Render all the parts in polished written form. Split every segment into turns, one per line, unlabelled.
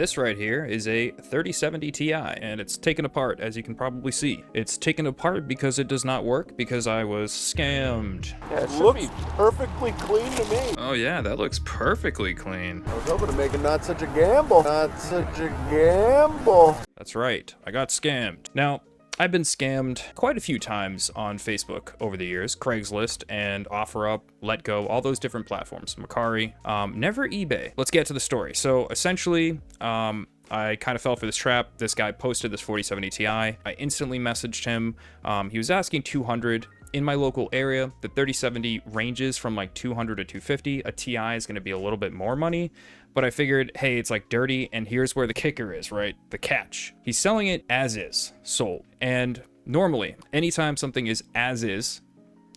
This right here is a 3070 Ti, and it's taken apart, as you can probably see. It's taken apart because it does not work, because I was scammed.
Yeah, it looks perfectly clean to me.
Oh yeah, that looks perfectly clean.
I was hoping to make it not such a gamble. Not such a gamble.
That's right, I got scammed. Now, I've been scammed quite a few times on Facebook over the years. Craigslist and OfferUp, LetGo, all those different platforms. Mercari, never eBay. Let's get to the story. So essentially, I kind of fell for this trap. This guy posted this 4070 Ti. I instantly messaged him. He was asking 200. In my local area, the 3070 ranges from like 200 to 250. A Ti is going to be a little bit more money, but I figured, hey, it's like dirty, and here's where the kicker is, right? The catch. He's selling it as is, sold. And normally, anytime something is as is,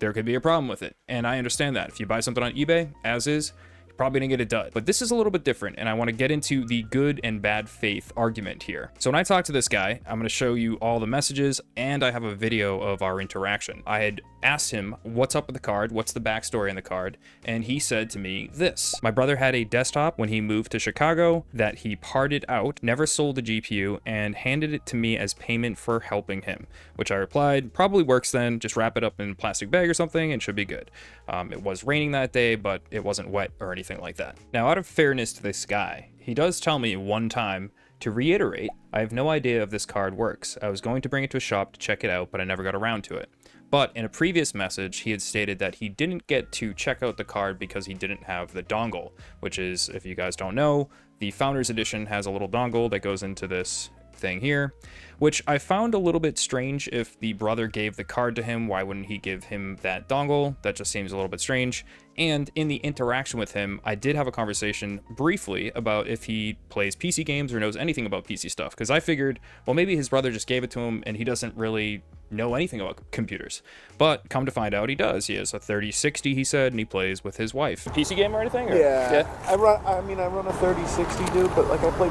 there could be a problem with it. And I understand that. If you buy something on eBay, as is, probably gonna get a dud. But this is a little bit different, and I want to get into the good and bad faith argument here. So when I talk to this guy, I'm going to show you all the messages, and I have a video of our interaction. I had asked him what's up with the card, what's the backstory on the card, and he said to me this: my brother had a desktop when he moved to Chicago that he parted out, never sold the GPU, and handed it to me as payment for helping him, which I replied, probably works then, just wrap it up in a plastic bag or something and should be good. It was raining that day, but it wasn't wet or anything like that. Now, out of fairness to this guy, he does tell me one time, to reiterate, I have no idea if this card works. I was going to bring it to a shop to check it out, but I never got around to it. But in a previous message, he had stated that he didn't get to check out the card because he didn't have the dongle, which is, if you guys don't know, the Founders Edition has a little dongle that goes into this thing here, which I found a little bit strange. If the brother gave the card to him, why wouldn't he give him that dongle? That just seems a little bit strange. And in the interaction with him, I did have a conversation briefly about if he plays PC games or knows anything about PC stuff, because I figured, well, maybe his brother just gave it to him and he doesn't really know anything about computers. But come to find out, he does. He has a 3060, he said, and he plays with his wife.
PC game or anything? Or?
Yeah. I run a 3060, dude, but like I play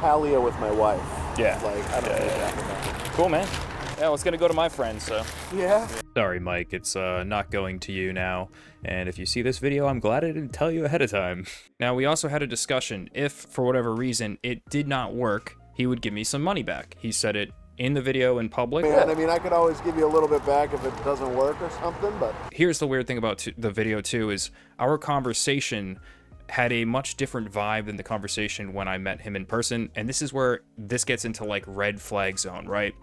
Palia with my wife.
Yeah.
Like, I don't need that.
Cool, man. Yeah, well, it's gonna go to my friends, so.
Yeah.
Sorry, Mike, it's not going to you now. And if you see this video, I'm glad I didn't tell you ahead of time. Now, we also had a discussion. If, for whatever reason, it did not work, he would give me some money back. He said it in the video in public.
Man, I mean, I could always give you a little bit back if it doesn't work or something, but...
Here's the weird thing about the video, too, is our conversation had a much different vibe than the conversation when I met him in person. And this is where this gets into, like, red flag zone, right?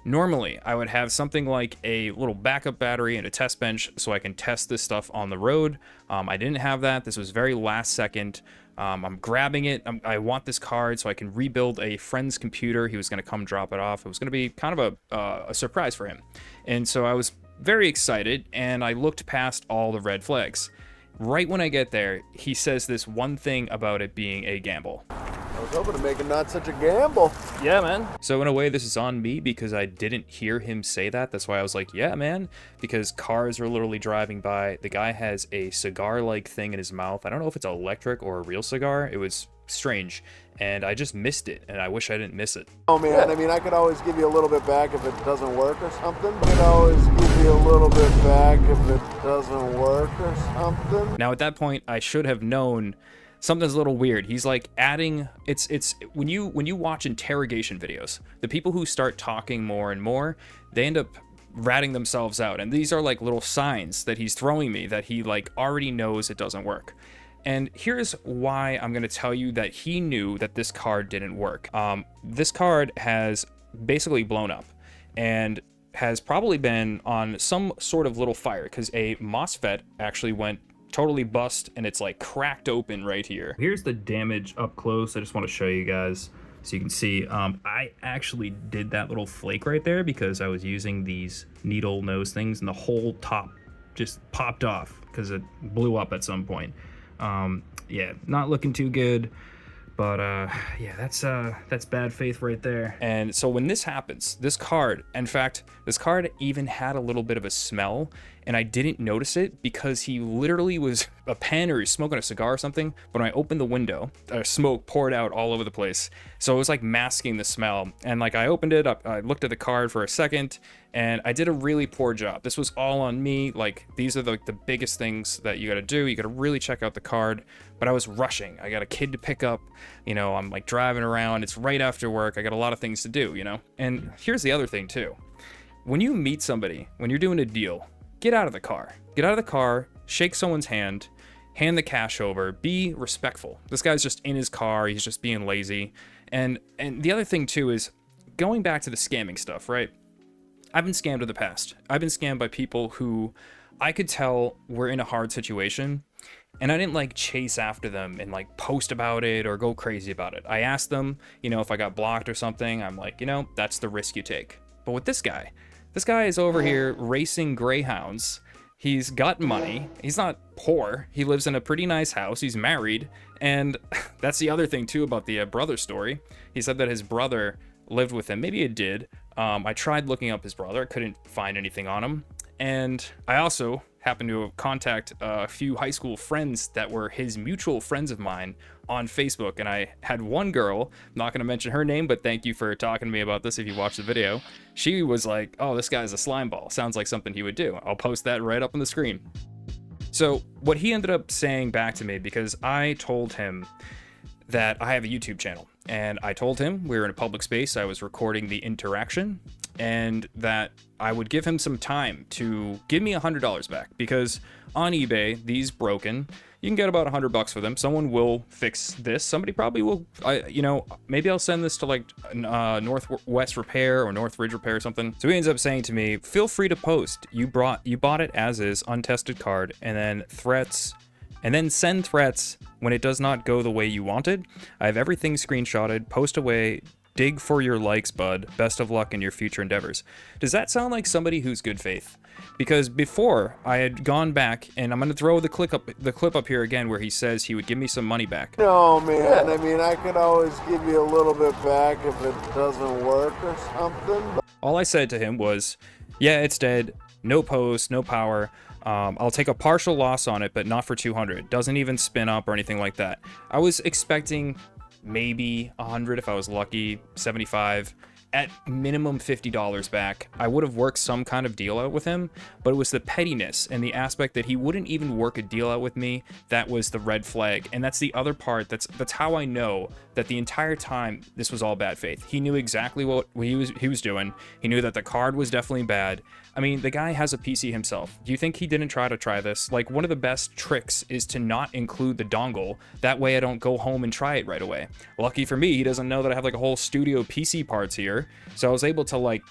Normally, I would have something like a little backup battery and a test bench so I can test this stuff on the road. I didn't have that. This was very last second. I'm grabbing it. I want this card so I can rebuild a friend's computer. He was going to come drop it off. It was going to be kind of a surprise for him. And so I was very excited, and I looked past all the red flags. Right when I get there, he says this one thing about it being a gamble.
I was hoping to make it not such a gamble.
Yeah, man.
So in a way, this is on me because I didn't hear him say that. That's why I was like, yeah, man, because cars are literally driving by. The guy has a cigar-like thing in his mouth. I don't know if it's electric or a real cigar. It was strange, and I just missed it, and I wish I didn't miss it.
Oh, man, I mean, I could always give you a little bit back if it doesn't work or something. I could always give you a little bit back if it doesn't work or something.
Now, at that point, I should have known something's a little weird. He's like adding, it's when you watch interrogation videos, the people who start talking more and more, they end up ratting themselves out. And these are like little signs that he's throwing me that he like already knows it doesn't work. And here's why I'm going to tell you that he knew that this card didn't work. This card has basically blown up and has probably been on some sort of little fire because a MOSFET actually went totally bust, and it's like cracked open right here. Here's the damage up close. I just want to show you guys so you can see. I actually did that little flake right there because I was using these needle nose things, and the whole top just popped off because it blew up at some point. Yeah, not looking too good. But yeah, that's bad faith right there. And so when this happens, this card, in fact, this card even had a little bit of a smell, and I didn't notice it because he literally was a pen or he's smoking a cigar or something. But when I opened the window, smoke poured out all over the place. So it was like masking the smell. And like I opened it up, I looked at the card for a second, and I did a really poor job. This was all on me. Like, these are the biggest things that you gotta do. You gotta really check out the card. But I was rushing. I got a kid to pick up, you know, I'm like driving around. It's right after work. I got a lot of things to do, you know? And here's the other thing too. When you meet somebody, when you're doing a deal, get out of the car. Get out of the car, shake someone's hand, hand the cash over, be respectful. This guy's just in his car. He's just being lazy. And the other thing too is going back to the scamming stuff, right? I've been scammed in the past. I've been scammed by people who I could tell were in a hard situation, and I didn't like chase after them and like post about it or go crazy about it. I asked them, you know, if I got blocked or something. I'm like, you know, that's the risk you take. But with this guy is over here racing greyhounds. He's got money. He's not poor. He lives in a pretty nice house. He's married. And that's the other thing too about the brother story. He said that his brother lived with him. Maybe it did. I tried looking up his brother. I couldn't find anything on him. And I also happened to contact a few high school friends that were his mutual friends of mine on Facebook. And I had one girl, I'm not going to mention her name, but thank you for talking to me about this if you watched the video. She was like, oh, this guy's a slime ball. Sounds like something he would do. I'll post that right up on the screen. So what he ended up saying back to me, because I told him that I have a YouTube channel, and I told him we were in a public space, I was recording the interaction, and that I would give him some time to give me $100 back, because on eBay, these broken, you can get about $100 for them. Someone will fix this. Somebody probably will, you know, maybe I'll send this to like Northwest Repair or Northridge Repair or something. So he ends up saying to me, feel free to post. You bought it as is, untested card, and then threats, and then send threats when it does not go the way you wanted. I have everything screenshotted, post away, dig for your likes, bud. Best of luck in your future endeavors. Does that sound like somebody who's good faith? Because before I had gone back, and I'm going to throw the clip up here again where he says he would give me some money back.
No, man, I mean, I could always give you a little bit back if it doesn't work or something.
All I said to him was, yeah, it's dead. No post, no power. I'll take a partial loss on it, but not for 200. Doesn't even spin up or anything like that. I was expecting maybe 100 if I was lucky, 75, at minimum $50 back. I would have worked some kind of deal out with him, but it was the pettiness and the aspect that he wouldn't even work a deal out with me that was the red flag. And that's the other part. That's how I know that the entire time this was all bad faith. He knew exactly what he was doing. He knew that the card was definitely bad. I mean, the guy has a PC himself. Do you think he didn't try this? Like, one of the best tricks is to not include the dongle. That way I don't go home and try it right away. Lucky for me, he doesn't know that I have like a whole studio PC parts here. So I was able to like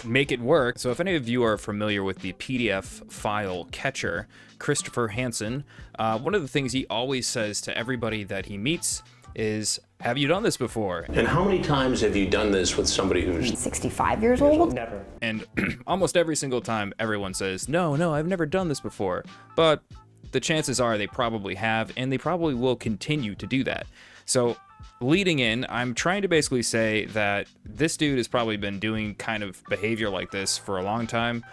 make it work. So if any of you are familiar with the PDF file catcher, Christopher Hansen, one of the things he always says to everybody that he meets is, have you done this before?
And how many times have you done this with somebody who's
65 years old?
Never.
And almost every single time everyone says, no, I've never done this before. But the chances are they probably have, and they probably will continue to do that. So leading in, I'm trying to basically say that this dude has probably been doing kind of behavior like this for a long time.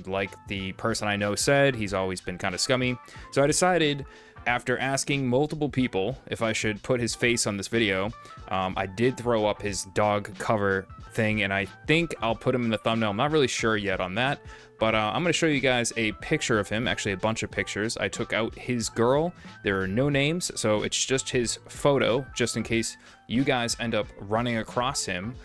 Like the person I know said, he's always been kind of scummy. So I decided, after asking multiple people if I should put his face on this video, I did throw up his dog cover thing, and I think I'll put him in the thumbnail. I'm not really sure yet on that, but I'm going to show you guys a picture of him, actually a bunch of pictures. I took out his girl. There are no names, so it's just his photo, just in case you guys end up running across him.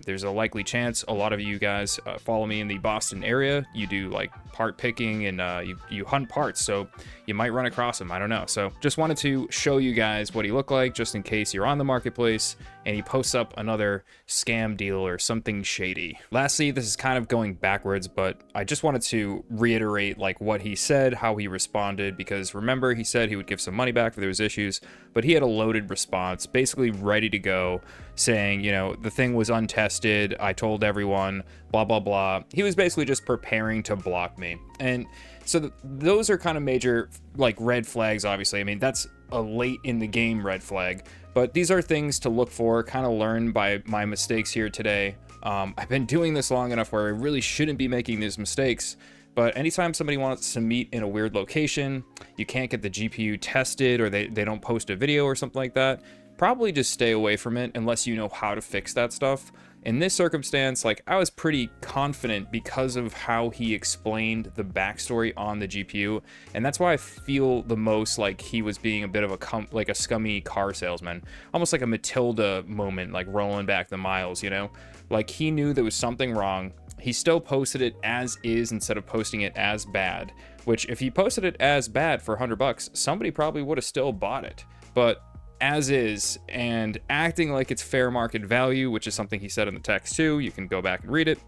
There's a likely chance a lot of you guys follow me in the Boston area. You do like part picking and you hunt parts, so you might run across him. I don't know. So just wanted to show you guys what he looked like, just in case you're on the marketplace and he posts up another scam deal or something shady. Lastly, this is kind of going backwards, but I just wanted to reiterate like what he said, how he responded, because remember, he said he would give some money back if there was issues, but he had a loaded response, basically ready to go, saying, you know, the thing was untested, I told everyone, blah, blah, blah. He was basically just preparing to block me. And so those are kind of major, like, red flags, obviously. I mean, that's a late in the game red flag, but these are things to look for, kind of learn by my mistakes here today. I've been doing this long enough where I really shouldn't be making these mistakes, But anytime somebody wants to meet in a weird location, you can't get the GPU tested, or they don't post a video or something like that, probably just stay away from it unless you know how to fix that stuff. In this circumstance, like, I was pretty confident because of how he explained the backstory on the GPU, and that's why I feel the most like he was being a bit of a scummy car salesman, almost like a Matilda moment, like rolling back the miles, you know? Like, he knew there was something wrong. He still posted it as is instead of posting it as bad, which if he posted it as bad for $100, somebody probably would have still bought it. But as is, and acting like it's fair market value, which is something he said in the text too, you can go back and read it,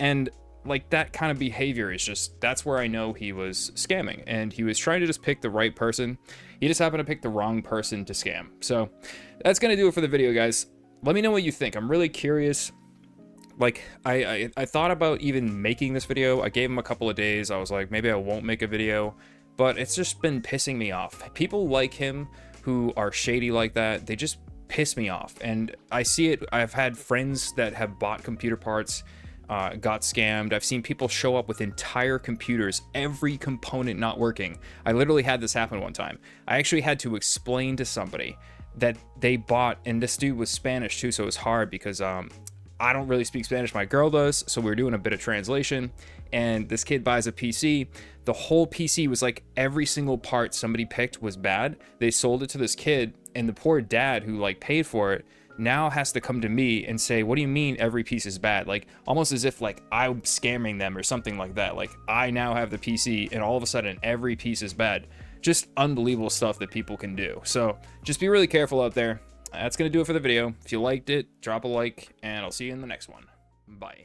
and like, that kind of behavior is just, that's where I know he was scamming, and he was trying to just pick the right person. He just happened to pick the wrong person to scam. So that's gonna do it for the video, guys. Let me know what you think. I'm really curious. Like, I thought about even making this video. I gave him a couple of days. I was like, maybe I won't make a video, but it's just been pissing me off. People like him who are shady like that, they just piss me off. And I see it. I've had friends that have bought computer parts, got scammed. I've seen people show up with entire computers, every component not working. I literally had this happen one time. I actually had to explain to somebody that they bought, and this dude was Spanish too, so it was hard because I don't really speak Spanish, my girl does, so we were doing a bit of translation, and this kid buys a PC. The whole PC was like, every single part somebody picked was bad. They sold it to this kid, and the poor dad who like paid for it now has to come to me and say, what do you mean every piece is bad? Like, almost as if like I'm scamming them or something like that. Like, I now have the PC and all of a sudden every piece is bad. Just unbelievable stuff that people can do. So just be really careful out there. That's going to do it for the video. If you liked it, drop a like, and I'll see you in the next one. Bye.